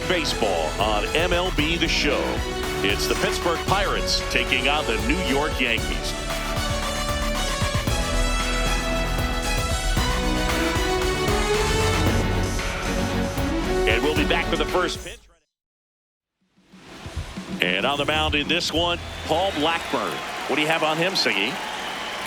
Baseball on MLB The Show. It's the Pittsburgh Pirates taking on the New York Yankees. And we'll be back for the first pitch. And on the mound in this one, Paul Blackburn. What do you have on him, Siggy?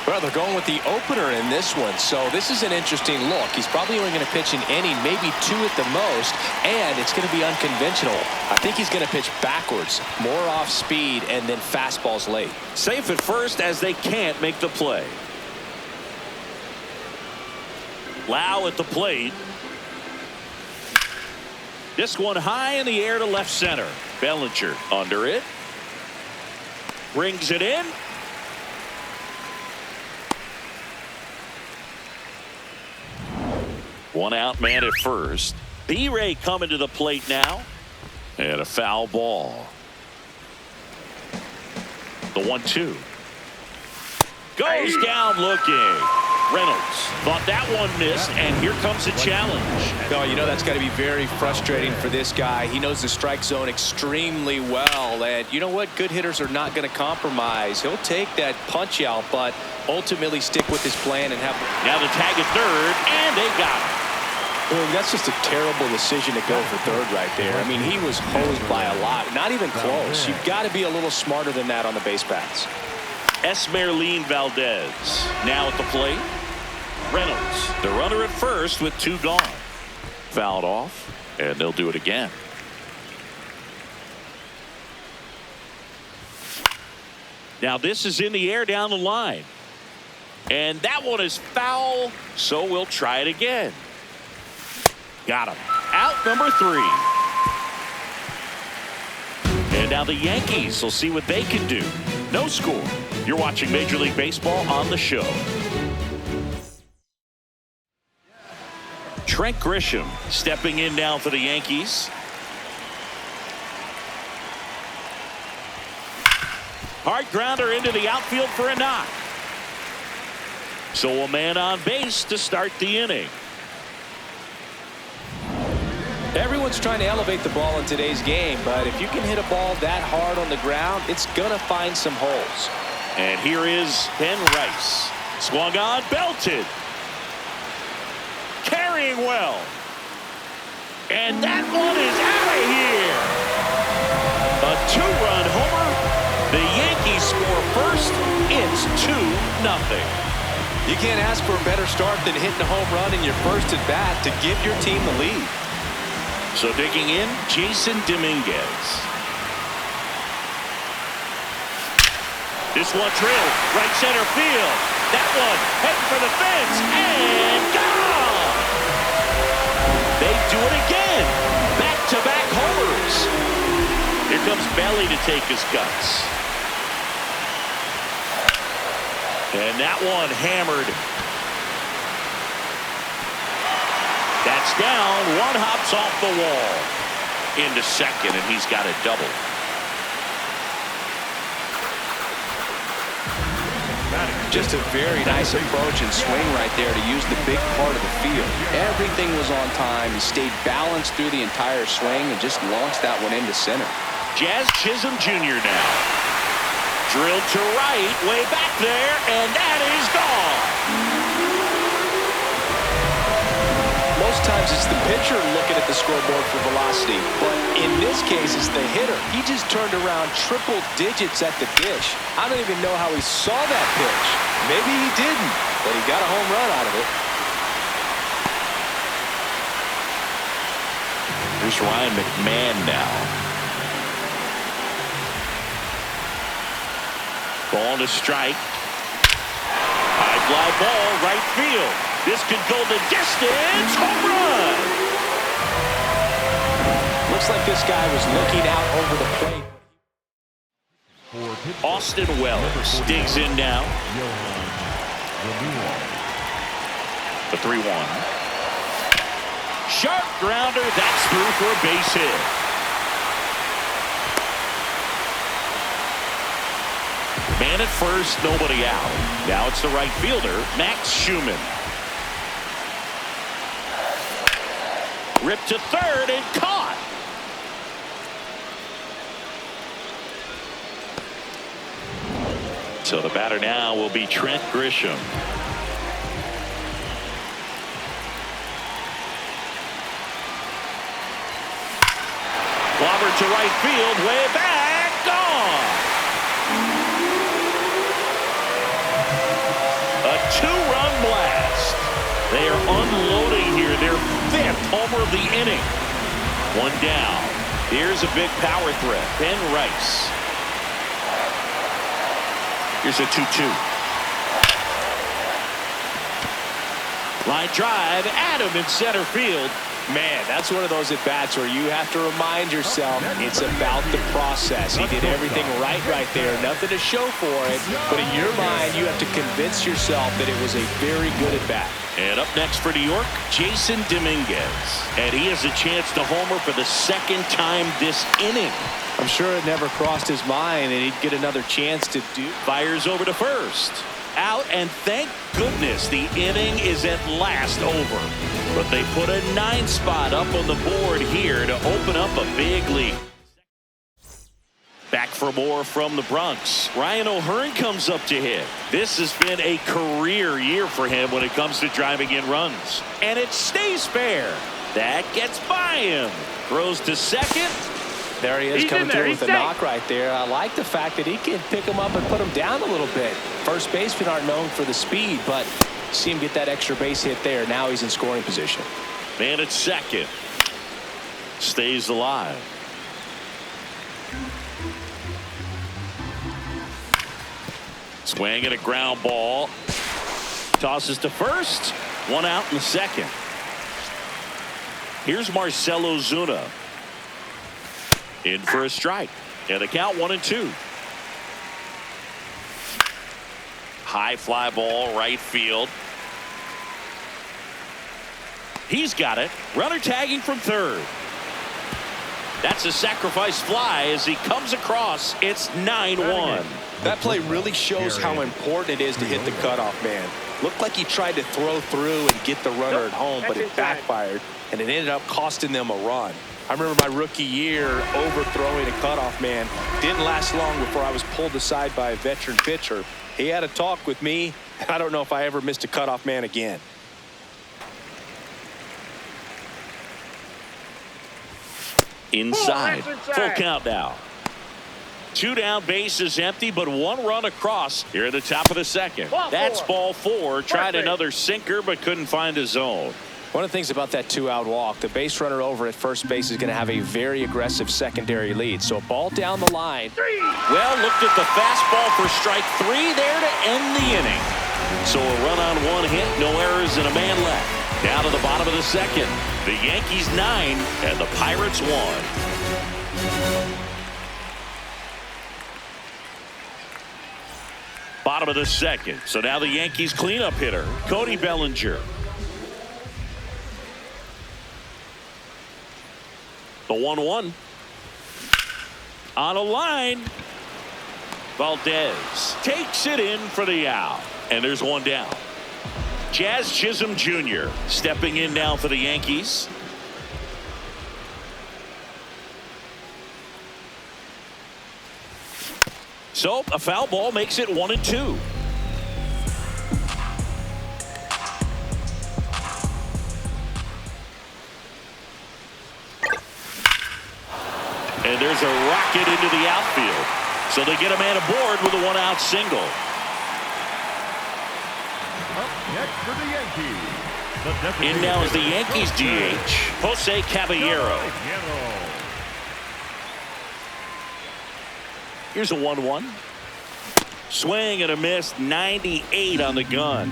Well, they're going with the opener in this one, so this is an interesting look. He's probably only going to pitch an inning, maybe two at the most, and it's going to be unconventional. I think he's going to pitch backwards, more off speed, and then fastballs late. Safe at first as they can't make the play. Lau at the plate. This one high in the air to left center. Bellinger under it. Brings it in. One out man at first. B-Ray coming to the plate now. And a foul ball. The 1-2. Goes down looking. Reynolds thought that one missed, and here comes a challenge. No, you know that's got to be very frustrating for this guy. He knows the strike zone extremely well, and you know what? Good hitters are not going to compromise. He'll take that punch out, but ultimately stick with his plan and have. Now the tag at third, and they got him. Well, that's just a terrible decision to go for third right there. I mean, he was hosed by a lot, not even close. You've got to be a little smarter than that on the base paths. Esmeralin Valdez now at the plate. Reynolds, the runner at first with two gone. Fouled off, and they'll do it again. Now this is in the air down the line. And that one is foul, so we'll try it again. Got him. Out number 3. And now the Yankees will see what they can do. No score. You're watching Major League Baseball on The Show. Trent Grisham stepping in now for the Yankees. Hard grounder into the outfield for a knock. So a man on base to start the inning. Everyone's trying to elevate the ball in today's game, but if you can hit a ball that hard on the ground, it's going to find some holes. And here is Ben Rice. Swung on, belted. Carrying well. And that one is out of here. A 2-run homer. The Yankees score first. It's 2-0. You can't ask for a better start than hitting a home run in your first at bat to give your team the lead. So digging in, Jason Dominguez. This one drilled right center field. That one heading for the fence and gone. They do it again. Back-to-back homers. Here comes Belly to take his guts. And that one hammered. That's down. One hops off the wall. Into second, and he's got a double. Just a very nice approach and swing right there to use the big part of the field. Everything was on time. He stayed balanced through the entire swing and just launched that one into center. Jazz Chisholm Jr. now. Drilled to right, way back there, and that is gone. Most times it's the pitcher looking at the scoreboard for velocity, but in this case it's the hitter. He just turned around triple digits at the dish. I don't even know how he saw that pitch. Maybe he didn't, but he got a home run out of it. Here's Ryan McMahon now. Ball to strike. High fly ball, right field. This could go the distance. Home run. Looks like this guy was looking out over the plate. Austin Wells digs in now. The 3-1. Sharp grounder. That's through for a base hit. Man at first, nobody out. Now it's the right fielder, Max Schumann. Ripped to third and caught. So the batter now will be Trent Grisham. Clobbered to right field, way back, gone. A two-run blast. They are unloading here. Their fifth homer of the inning. One down. Here's a big power threat. Ben Rice. Here's a 2-2. Line drive, Adam in center field. Man, that's one of those at-bats where you have to remind yourself it's about the process. He did everything right there. Nothing to show for it. But in your mind, you have to convince yourself that it was a very good at-bat. And up next for New York, Jason Dominguez. And he has a chance to homer for the second time this inning. I'm sure it never crossed his mind that he'd get another chance to do. Fires over to first. Out, and thank goodness the inning is at last over. But they put a 9 spot up on the board here to open up a big lead. Back for more from the Bronx. Ryan O'Hearn comes up to hit. This has been a career year for him when it comes to driving in runs. And it stays fair. That gets by him. Throws to second. There he is, coming through with a knock right there. I like the fact that he can pick him up and put him down a little bit. First basemen aren't known for the speed, but see him get that extra base hit there. Now he's in scoring position. Man at second. Stays alive. Swing at a ground ball. Tosses to first. One out in the second. Here's Marcell Ozuna. In for a strike. And the count 1-2. High fly ball, right field. He's got it. Runner tagging from third. That's a sacrifice fly as he comes across. It's 9-1. That play really shows how important it is to hit the cutoff man. Looked like he tried to throw through and get the runner at home, but it backfired, and it ended up costing them a run. I remember my rookie year overthrowing a cutoff man. Didn't last long before I was pulled aside by a veteran pitcher. He had a talk with me, and I don't know if I ever missed a cutoff man again. Inside. Full count now. 2 down, bases empty, but 1 run across here at the top of the second. That's ball 4. Tried another sinker, but couldn't find a zone. One of the things about that 2-out walk, the base runner over at first base is going to have a very aggressive secondary lead. So a ball down the line. Well, looked at the fastball for strike 3 there to end the inning. So a run on 1 hit, no errors, and a man left. Down to the bottom of the second. The Yankees 9 and the Pirates 1. Bottom of the second. So now the Yankees cleanup hitter, Cody Bellinger. The 1-1. On a line. Valdez takes it in for the out. And there's 1 down. Jazz Chisholm Jr. stepping in now for the Yankees. So a foul ball makes it 1-2. And there's a rocket into the outfield. So they get a man aboard with a 1-out single. Up next for the Yankees. In now is the Yankees DH, Jose Caballero. Here's a 1-1. Swing and a miss, 98 on the gun.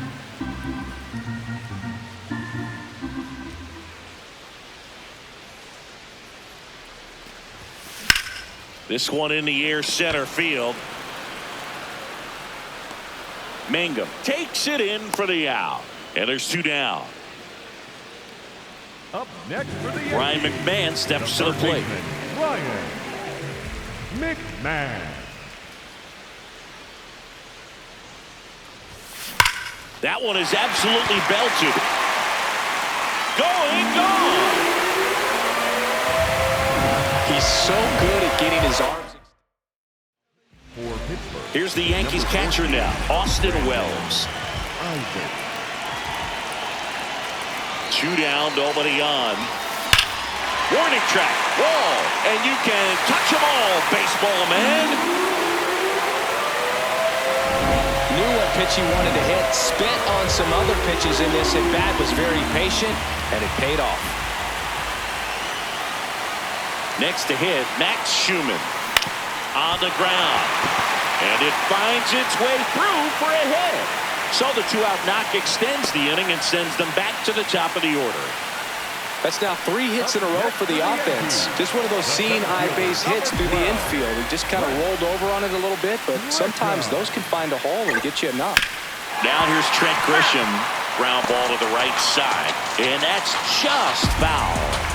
This one in the air, center field. Mangum takes it in for the out. And there's 2 down. Up next for the Yankees. Ryan McMahon steps to the plate. Ryan McMahon. That one is absolutely belted. Going, gone. He's so good at getting his arms. For Pittsburgh. Here's the Yankees catcher now, Austin Wells. 2 down, nobody on. Warning track, wall, and you can touch them all, baseball man. Knew what pitch he wanted to hit, spent on some other pitches in this at bat, was very patient, and it paid off. Next to hit, Max Schumann on the ground, and it finds its way through for a hit. So the 2-out knock extends the inning and sends them back to the top of the order. That's now 3 hits in a row for the offense. Just one of those seeing eye base hits through the infield. He just kind of rolled over on it a little bit, but sometimes those can find a hole and get you enough. Now here's Trent Grisham. Ground ball to the right side, and that's just foul.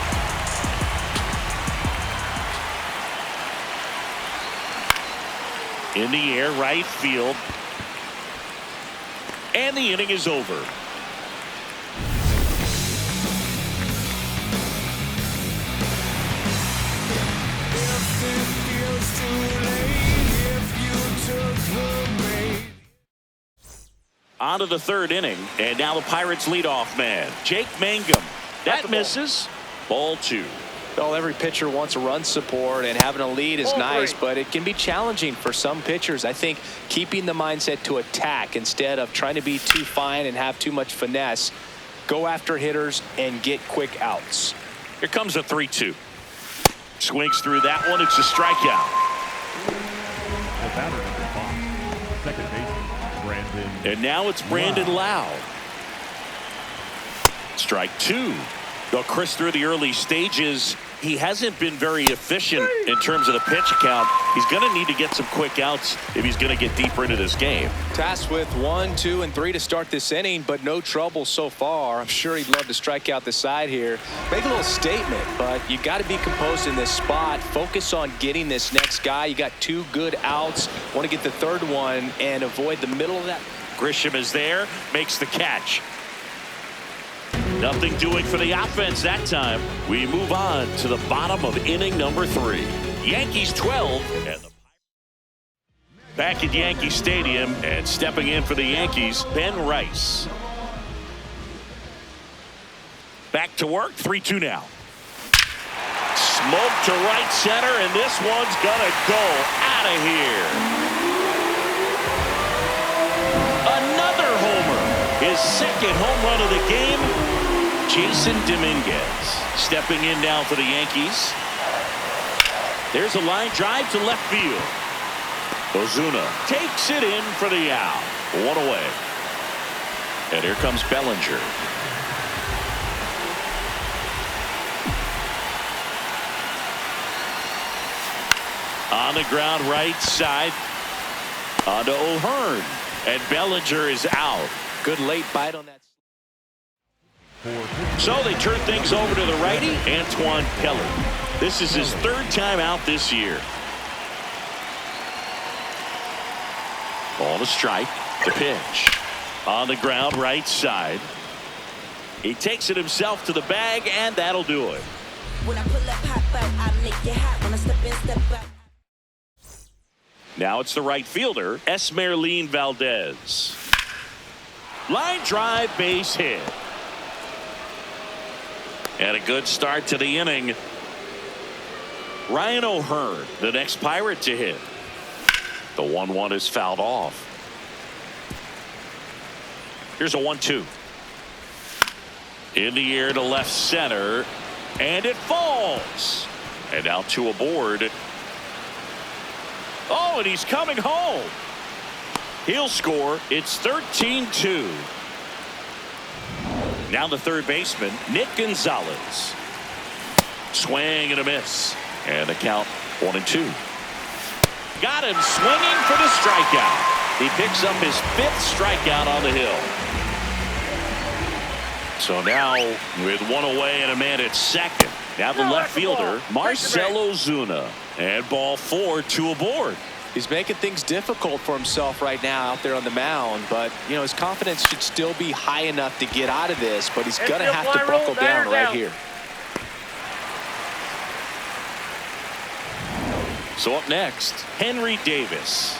In the air, right field. And the inning is over. On to the 3rd inning, and now the Pirates leadoff man, Jake Mangum. That misses. Ball 2. Well, every pitcher wants a run support, and having a lead is nice, but it can be challenging for some pitchers. I think keeping the mindset to attack instead of trying to be too fine and have too much finesse, go after hitters and get quick outs. Here comes a 3-2. Swings through that one. It's a strikeout. The batter number 5, second baseman, Brandon. And now it's Brandon Lowe. Strike 2. Though Chris, through the early stages, he hasn't been very efficient in terms of the pitch count. He's going to need to get some quick outs if he's going to get deeper into this game. Tasked with 1, 2, and 3 to start this inning, but no trouble so far. I'm sure he'd love to strike out the side here. Make a little statement, but you got to be composed in this spot. Focus on getting this next guy. You got 2 good outs. Want to get the 3rd one and avoid the middle of that. Grisham is there, makes the catch. Nothing doing for the offense that time. We move on to the bottom of inning number 3. Yankees 12. And back at Yankee Stadium, and stepping in for the Yankees, Ben Rice. Back to work, 3-2 now. Smoke to right center, and this one's gonna go out of here. Another homer. His 2nd home run of the game. Jason Dominguez stepping in now for the Yankees. There's a line drive to left field. Ozuna takes it in for the out. 1 away. And here comes Bellinger. On the ground right side. On to O'Hearn. And Bellinger is out. Good late bite on that. So they turn things over to the righty, Antoine Kelly. This is his 3rd time out this year. Ball to strike. The pitch. On the ground right side. He takes it himself to the bag, and that'll do it. When I pull up, hop out, I make it hot. When I step in, step out. Now it's the right fielder, Esmeralyn Valdez. Line drive, base hit. And a good start to the inning. Ryan O'Hearn, the next Pirate to hit. The 1-1 is fouled off. Here's a 1-2. In the air to left center. And it falls. And now 2 aboard. Oh, and he's coming home. He'll score. It's 13-2. Now the 3rd baseman, Nick Gonzalez. Swing and a miss. And the count 1-2. Got him swinging for the strikeout. He picks up his 5th strikeout on the hill. So now with 1 away and a man at 2nd. Now the left fielder, Marcell Ozuna. And ball 4, 2 aboard. He's making things difficult for himself right now out there on the mound, but you know his confidence should still be high enough to get out of this, but he's gonna have to buckle down right here. So up next, Henry Davis.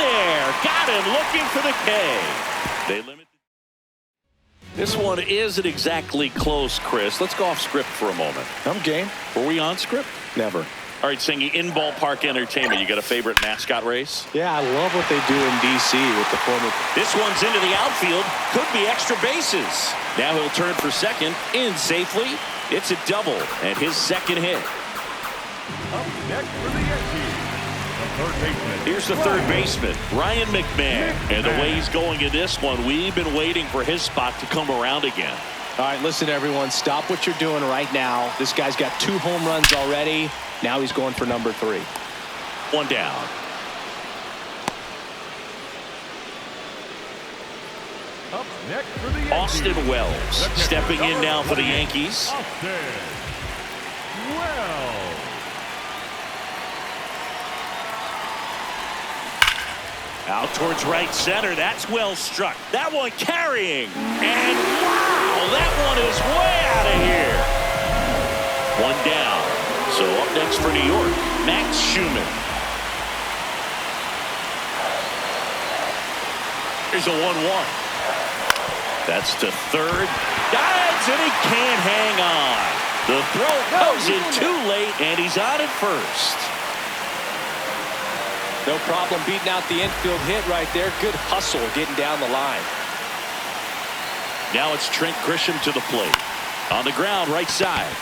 there. Got him looking for the K. They limit. This one isn't exactly close, Chris. Let's go off script for a moment. I'm game. Were we on script? Never. All right, Singy, in ballpark entertainment, you got a favorite mascot race? Yeah, I love what they do in D.C. with the former. This one's into the outfield. Could be extra bases. Now he'll turn for second. In safely. It's a double and his second hit. Up next for the Yankees, the third baseman. Here's the third baseman, Ryan McMahon. And the way he's going in this one, we've been waiting for his spot to come around again. All right, listen, everyone. Stop what you're doing right now. This guy's got 2 home runs already. Now he's going for number 3. One down. Up next for the Yankees, Austin Wells stepping in now for the Yankees. Austin Wells. Out towards right center. That's well struck. That one carrying. And wow, that one is way out of here. One down. So up next for New York, Max Schumann. Here's a 1-1. That's to third. Dives, and he can't hang on. The throw goes in too late, and he's on at first. No problem beating out the infield hit right there. Good hustle getting down the line. Now it's Trent Grisham to the plate. On the ground, right side.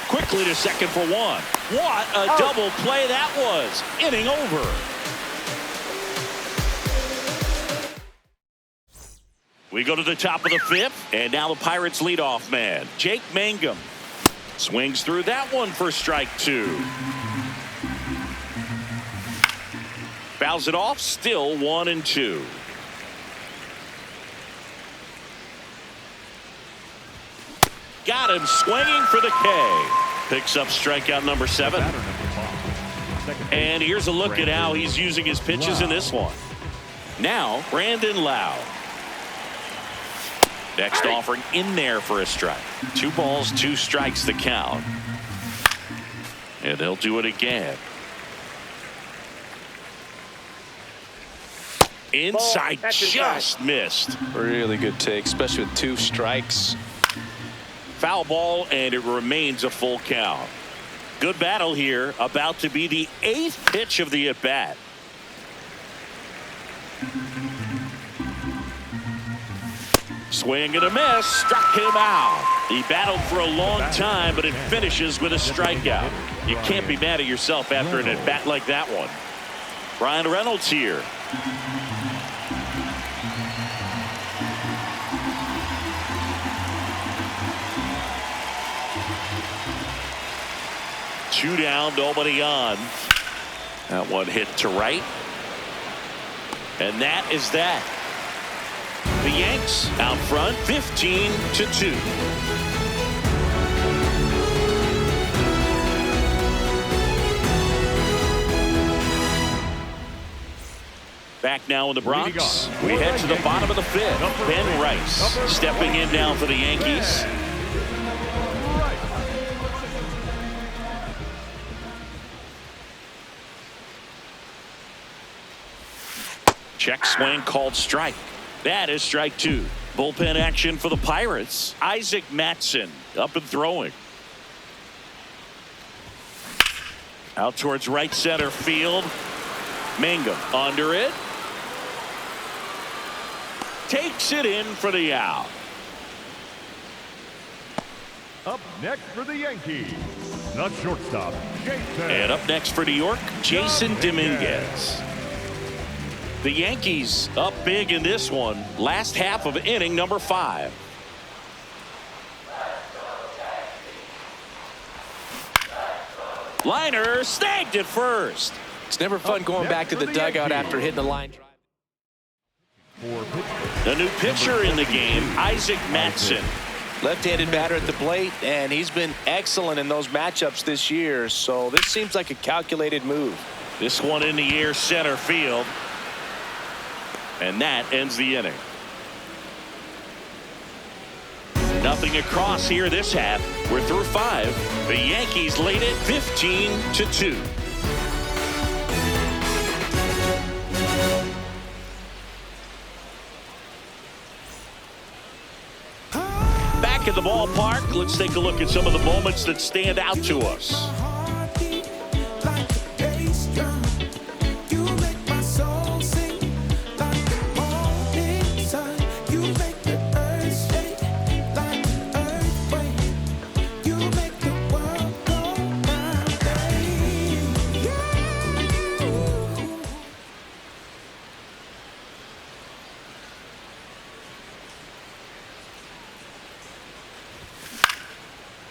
Quickly to second for 1. What a double play that was. Inning over. We go to the top of the 5th, and now the Pirates leadoff man, Jake Mangum. Swings through that one for strike 2. Fouls it off, still 1-2. Got him swinging for the K. Picks up strikeout number 7. And here's a look at how he's using his pitches in this one. Now, Brandon Lau. Next offering in there for a strike. 2 balls, 2 strikes to count. And they'll do it again. Inside, just missed. Really good take, especially with 2 strikes. Foul ball, and it remains a full count. Good battle here. About to be the 8th pitch of the at-bat. Swing and a miss. Struck him out. He battled for a long time, but it finishes with a strikeout. You can't be mad at yourself after an at-bat like that one. Ryan Reynolds here. Two down, nobody on. That one hit to right. And that is that. The Yanks out front 15-2. Back now in the Bronx. We head to the bottom of the 5th. Ben Rice stepping in now for the Yankees. Check swing called strike. That is strike 2. Bullpen action for the Pirates. Isaac Mattson up and throwing. Out towards right center field. Mangum under it. Takes it in for the out. Up next for the Yankees, the shortstop, Jason. And up next for New York, Jason Dominguez. The Yankees up big in this one. Last half of inning number 5. Liner snagged at first. It's never fun going back to the dugout after hitting the line drive. The new pitcher in the game, Isaac Mattson. Left-handed batter at the plate, and he's been excellent in those matchups this year, so this seems like a calculated move. This one in the air center field. And that ends the inning. Nothing across here this half. We're through 5. The Yankees lead it 15-2. Back at the ballpark, let's take a look at some of the moments that stand out to us.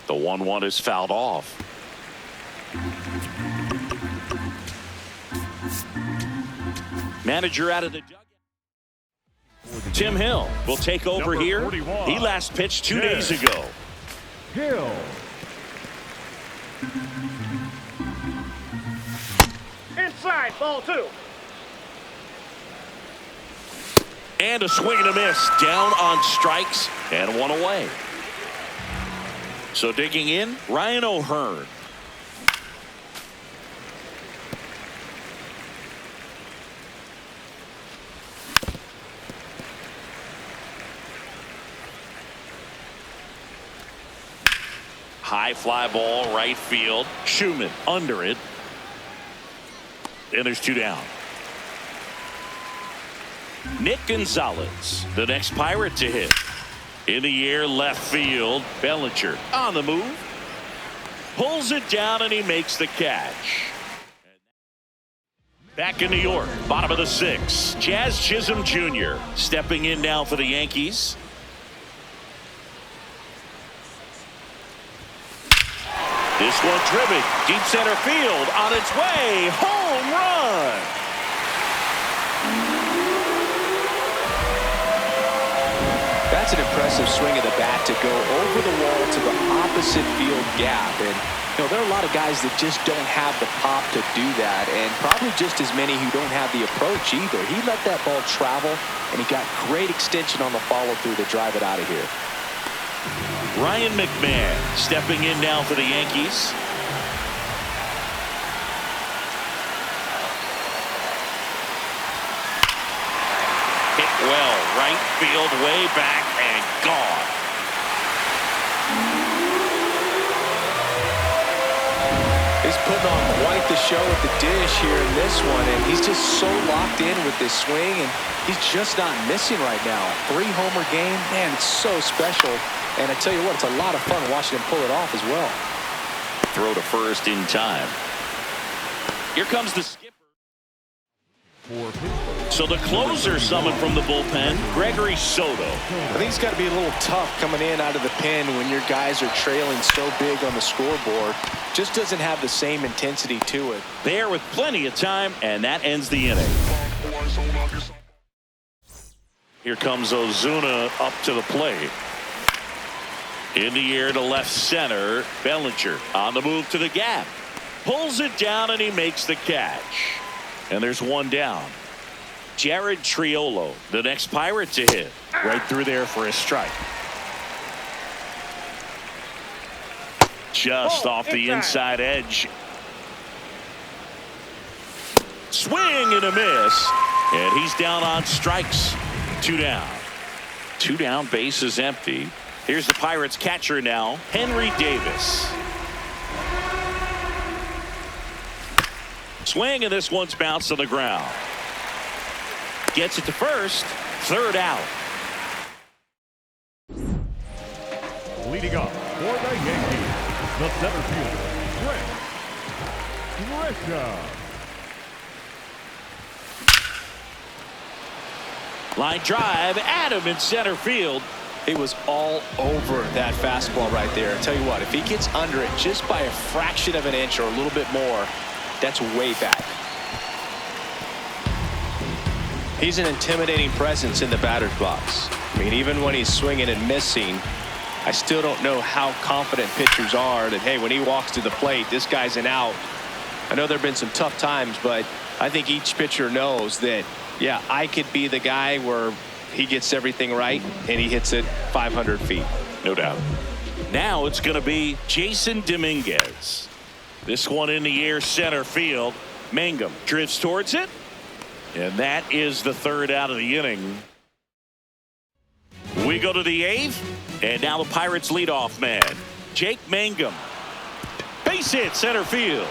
The 1-1 is fouled off. Manager out of the dugout. Tim Hill will take over here. 41. He last pitched 2 days ago. Hill. Inside, ball 2. And a swing and a miss. Down on strikes and 1 away. So digging in, Ryan O'Hearn. High fly ball, right field. Schumann under it. And there's 2 down. Nick Gonzalez, the next Pirate to hit. In the air, left field. Bellinger on the move. Pulls it down and he makes the catch. Back in New York, bottom of the 6th. Jazz Chisholm Jr. stepping in now for the Yankees. This one driven deep center field on its way. Home run. That's an impressive swing of the bat to go over the wall to the opposite field gap. And there are a lot of guys that just don't have the pop to do that, and probably just as many who don't have the approach either. He let that ball travel, and he got great extension on the follow-through to drive it out of here. Ryan McMahon stepping in now for the Yankees. Hit well, right field, way back and gone. He's putting on quite the show at the dish here in this one, and he's just so locked in with this swing, and he's just not missing right now. 3-homer game, man, it's so special. And I tell you what, it's a lot of fun watching him pull it off as well. Throw to first in time. Here comes the skipper. So the closer summoned from the bullpen, Gregory Soto. I think it's got to be a little tough coming in out of the pen when your guys are trailing so big on the scoreboard. Just doesn't have the same intensity to it. There with plenty of time, and that ends the inning. Here comes Ozuna up to the plate. In the air to left center. Bellinger on the move to the gap. Pulls it down and he makes the catch. And there's 1 down. Jared Triolo, the next Pirate to hit. Right through there for a strike. Just off the inside edge. Swing and a miss. And he's down on strikes. 2 down. 2 down, base is empty. Here's the Pirates catcher now, Henry Davis. Swing, and this one's bounced on the ground. Gets it to first, 3rd out. Leading up for the Yankees, the center fielder, Trent Grisham. Line drive, Adam in center field. He was all over that fastball right there. I tell you what, if he gets under it just by a fraction of an inch or a little bit more, that's way back. He's an intimidating presence in the batter's box. I mean, even when he's swinging and missing, I still don't know how confident pitchers are that, hey, when he walks to the plate, this guy's an out. I know there have been some tough times, but I think each pitcher knows that, yeah, I could be the guy where he gets everything right and he hits it 500 feet. No doubt. Now it's going to be Jason Dominguez. This one in the air, center field. Mangum drifts towards it. And that is the 3rd out of the inning. We go to the 8th, and now the Pirates leadoff man, Jake Mangum. Base hit center field.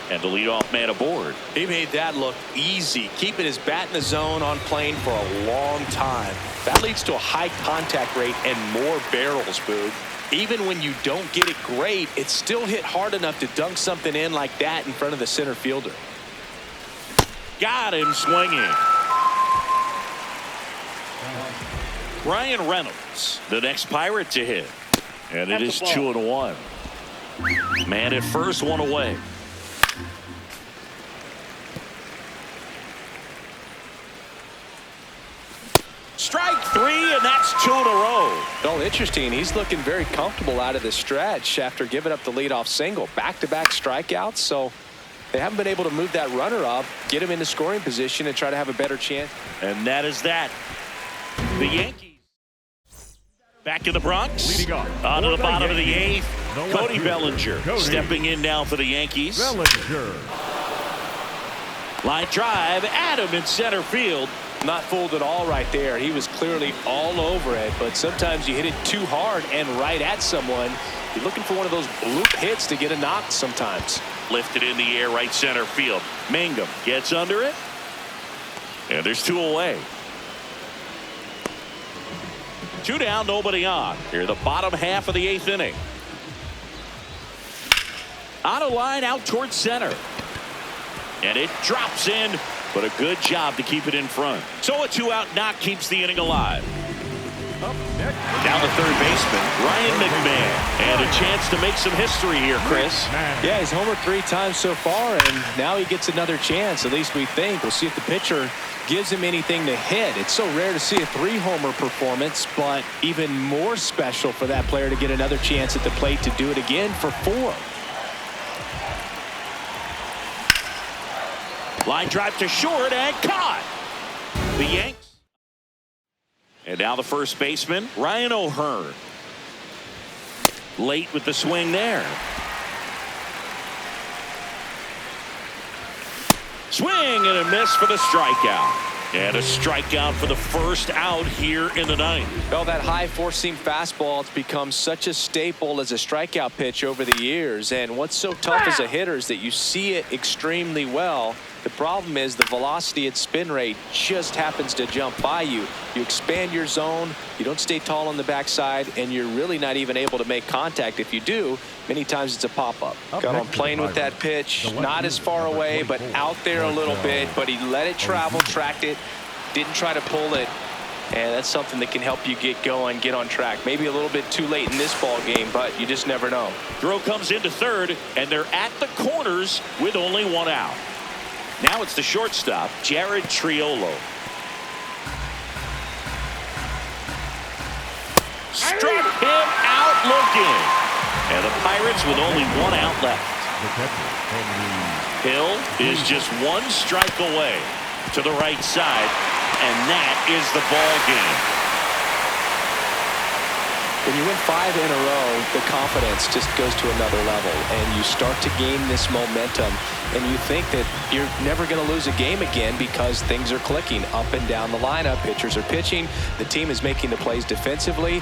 And the leadoff man aboard. He made that look easy, keeping his bat in the zone on plane for a long time. That leads to a high contact rate and more barrels, Boog. Even when you don't get it great, it's still hit hard enough to dunk something in like that in front of the center fielder. Got him swinging. Ryan Reynolds, the next Pirate to hit. And it is 2-1. Man at first, one away. Strike 3, and that's 2 in a row. Oh, interesting. He's looking very comfortable out of the stretch after giving up the leadoff single. Back-to-back strikeouts, so they haven't been able to move that runner up, get him into scoring position, and try to have a better chance. And that is that. The Yankees back in the Bronx. Leading off On to the for bottom of the Yankees, 8th. the Cody left Bellinger fielder, Cody stepping in now for the Yankees. Bellinger. Line drive, Adam in center field. Not fooled at all right there. He was clearly all over it, but sometimes you hit it too hard and right at someone. You're looking for one of those bloop hits to get a knock sometimes. Lifted in the air, right center field. Mangum gets under it. And there's 2 away. 2 down, nobody on. Here the bottom half of the 8th inning. On a line out towards center. And it drops in, but a good job to keep it in front. So a 2-out knock keeps the inning alive. Up next. Down to third baseman, Ryan McMahon. And a chance to make some history here, Chris. Yeah, he's homered 3 times so far, and now he gets another chance. At least we think. We'll see if the pitcher gives him anything to hit. It's so rare to see a 3-homer performance, but even more special for that player to get another chance at the plate to do it again for 4. Line drive to short and caught. The Yanks. And now the first baseman, Ryan O'Hearn. Late with the swing there. Swing and a miss for the strikeout. And a strikeout for the first out here in the 9th. Well, that high four-seam fastball has become such a staple as a strikeout pitch over the years. And what's so tough as a hitter is that you see it extremely well. The problem is the velocity and spin rate just happens to jump by you. You expand your zone, you don't stay tall on the backside, and you're really not even able to make contact. If you do, many times it's a pop-up. Got on plane with that pitch, not as far away, but out there a little bit. But he let it travel, tracked it, didn't try to pull it. And that's something that can help you get going, get on track. Maybe a little bit too late in this ball game, but you just never know. Throw comes into third, and they're at the corners with only 1 out. Now it's the shortstop, Jared Triolo. Struck him out looking. And the Pirates with only 1 out left. Hill is just 1 strike away to the right side, and that is the ball game. When you win 5 in a row, the confidence just goes to another level, and you start to gain this momentum, and you think that you're never going to lose a game again because things are clicking up and down the lineup. Pitchers are pitching. The team is making the plays defensively.